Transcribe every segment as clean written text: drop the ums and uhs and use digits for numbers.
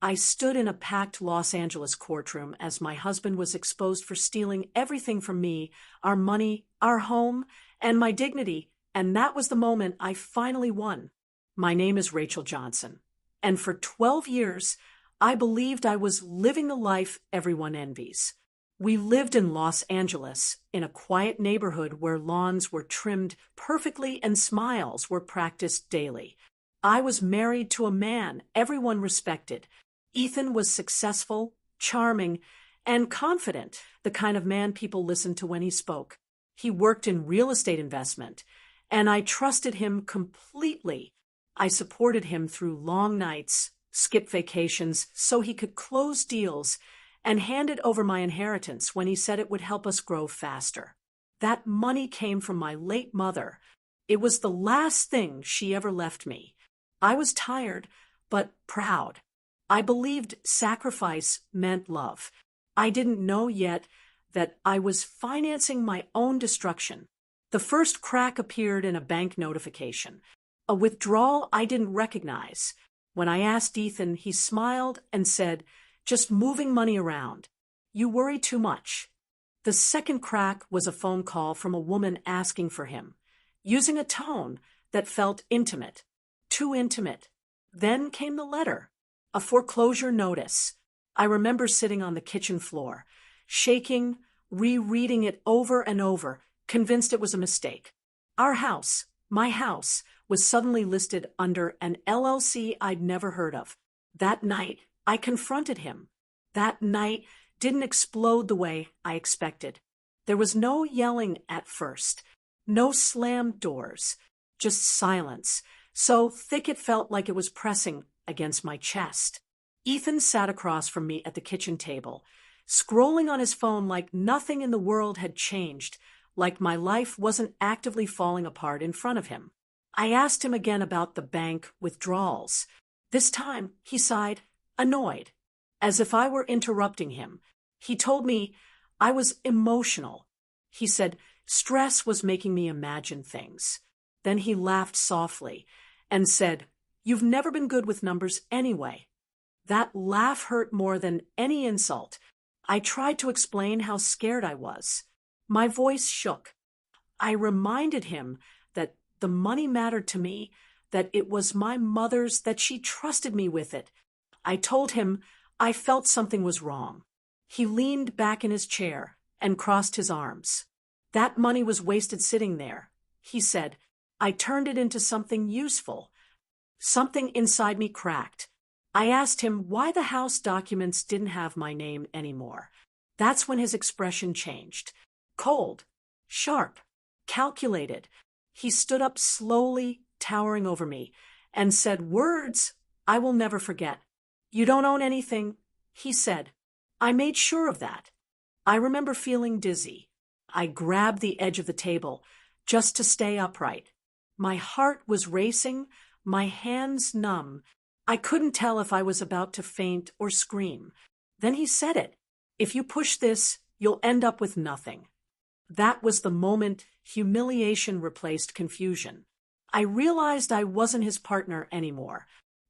I stood in a packed Los Angeles courtroom as my husband was exposed for stealing everything from me, our money, our home, and my dignity, and that was the moment I finally won. My name is Rachel Johnson, and for 12 years, I believed I was living the life everyone envies. We lived in Los Angeles, in a quiet neighborhood where lawns were trimmed perfectly and smiles were practiced daily. I was married to a man everyone respected. Ethan was successful, charming, and confident, the kind of man people listened to when he spoke. He worked in real estate investment, and I trusted him completely. I supported him through long nights, skipped vacations so he could close deals, and handed over my inheritance when he said it would help us grow faster. That money came from my late mother. It was the last thing she ever left me. I was tired, but proud. I believed sacrifice meant love. I didn't know yet that I was financing my own destruction. The first crack appeared in a bank notification, a withdrawal I didn't recognize. When I asked Ethan, he smiled and said, "Just moving money around. You worry too much." The second crack was a phone call from a woman asking for him, using a tone that felt intimate, too intimate. Then came the letter, a foreclosure notice. I remember sitting on the kitchen floor, shaking, rereading it over and over, convinced it was a mistake. Our house, my house, was suddenly listed under an LLC I'd never heard of. That night, I confronted him. That night didn't explode the way I expected. There was no yelling at first, no slammed doors, just silence, so thick it felt like it was pressing against my chest. Ethan sat across from me at the kitchen table, scrolling on his phone like nothing in the world had changed, like my life wasn't actively falling apart in front of him. I asked him again about the bank withdrawals. This time, he sighed, annoyed, as if I were interrupting him. He told me I was emotional. He said stress was making me imagine things. Then he laughed softly and said, "You've never been good with numbers anyway." That laugh hurt more than any insult. I tried to explain how scared I was. My voice shook. I reminded him that the money mattered to me, that it was my mother's, that she trusted me with it. I told him I felt something was wrong. He leaned back in his chair and crossed his arms. That money was wasted sitting there, he said. I turned it into something useful. Something inside me cracked. I asked him why the house documents didn't have my name anymore. That's when his expression changed. Cold, sharp, calculated. He stood up slowly, towering over me, and said words I will never forget. "You don't own anything," he said. I made sure of that. I remember feeling dizzy. I grabbed the edge of the table just to stay upright. My heart was racing, my hands numb. I couldn't tell if I was about to faint or scream. Then he said it. "If you push this, you'll end up with nothing." That was the moment humiliation replaced confusion. I realized I wasn't his partner anymore.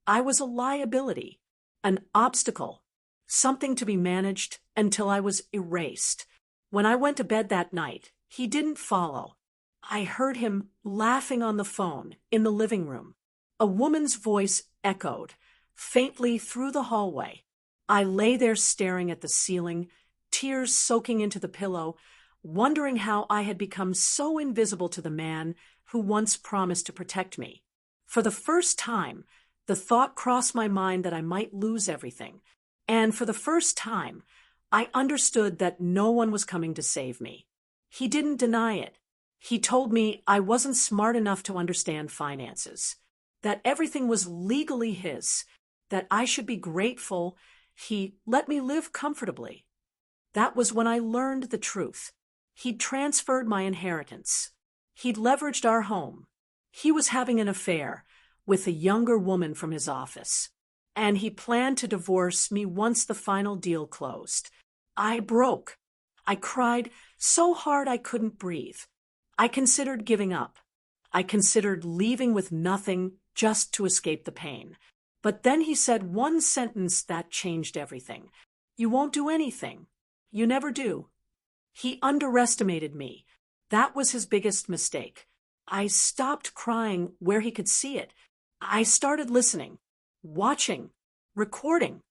I was a liability, an obstacle, something to be managed until I was erased. When I went to bed that night, he didn't follow. I heard him laughing on the phone in the living room. A woman's voice echoed faintly through the hallway. I lay there staring at the ceiling, tears soaking into the pillow, wondering how I had become so invisible to the man who once promised to protect me. For the first time, the thought crossed my mind that I might lose everything. And for the first time, I understood that no one was coming to save me. He didn't deny it. He told me I wasn't smart enough to understand finances, that everything was legally his, that I should be grateful he let me live comfortably. That was when I learned the truth. He'd transferred my inheritance. He'd leveraged our home. He was having an affair with a younger woman from his office, and he planned to divorce me once the final deal closed. I broke. I cried so hard I couldn't breathe. I considered giving up. I considered leaving with nothing just to escape the pain. But then he said one sentence that changed everything. "You won't do anything. You never do." He underestimated me. That was his biggest mistake. I stopped crying where he could see it. I started listening, watching, recording.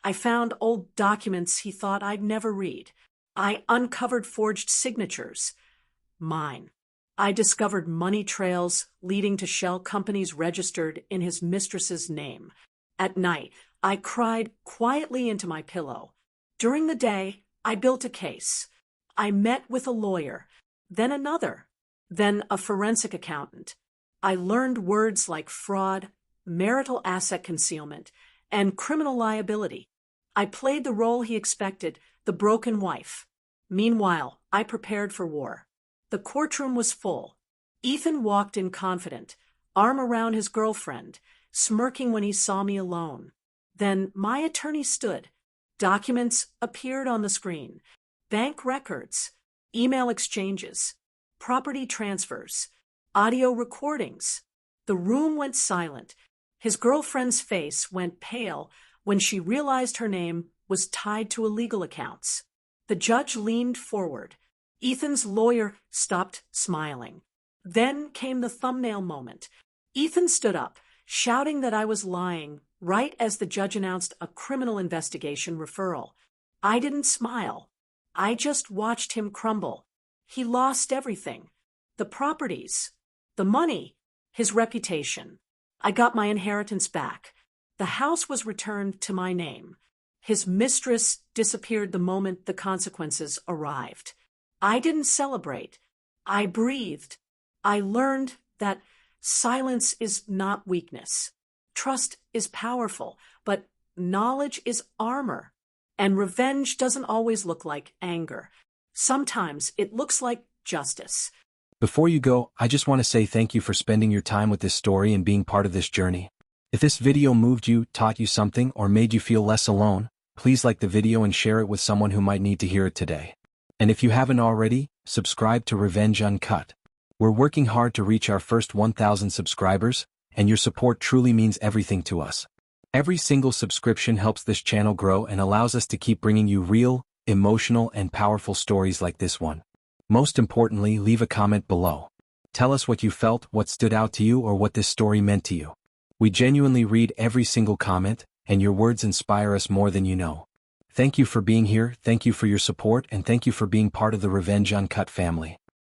I found old documents he thought I'd never read. I uncovered forged signatures. Mine. I discovered money trails leading to shell companies registered in his mistress's name. At night, I cried quietly into my pillow. During the day, I built a case. I met with a lawyer, then another, then a forensic accountant. I learned words like fraud, marital asset concealment, and criminal liability. I played the role he expected, the broken wife. Meanwhile, I prepared for war. The courtroom was full. Ethan walked in confident, arm around his girlfriend, smirking when he saw me alone. Then my attorney stood. Documents appeared on the screen. Bank records, email exchanges, property transfers, audio recordings. The room went silent. His girlfriend's face went pale when she realized her name was tied to illegal accounts. The judge leaned forward. Ethan's lawyer stopped smiling. Then came the thumbnail moment. Ethan stood up, shouting that I was lying, right as the judge announced a criminal investigation referral. I didn't smile. I just watched him crumble. He lost everything. The properties, the money, his reputation. I got my inheritance back. The house was returned to my name. His mistress disappeared the moment the consequences arrived. I didn't celebrate. I breathed. I learned that silence is not weakness. Trust is powerful, but knowledge is armor. And revenge doesn't always look like anger. Sometimes it looks like justice. Before you go, I just want to say thank you for spending your time with this story and being part of this journey. If this video moved you, taught you something, or made you feel less alone, please like the video and share it with someone who might need to hear it today. And if you haven't already, subscribe to Revenge Uncut. We're working hard to reach our first 1,000 subscribers, and your support truly means everything to us. Every single subscription helps this channel grow and allows us to keep bringing you real, emotional, and powerful stories like this one. Most importantly, leave a comment below. Tell us what you felt, what stood out to you, or what this story meant to you. We genuinely read every single comment, and your words inspire us more than you know. Thank you for being here, thank you for your support, and thank you for being part of the Revenge Uncut family.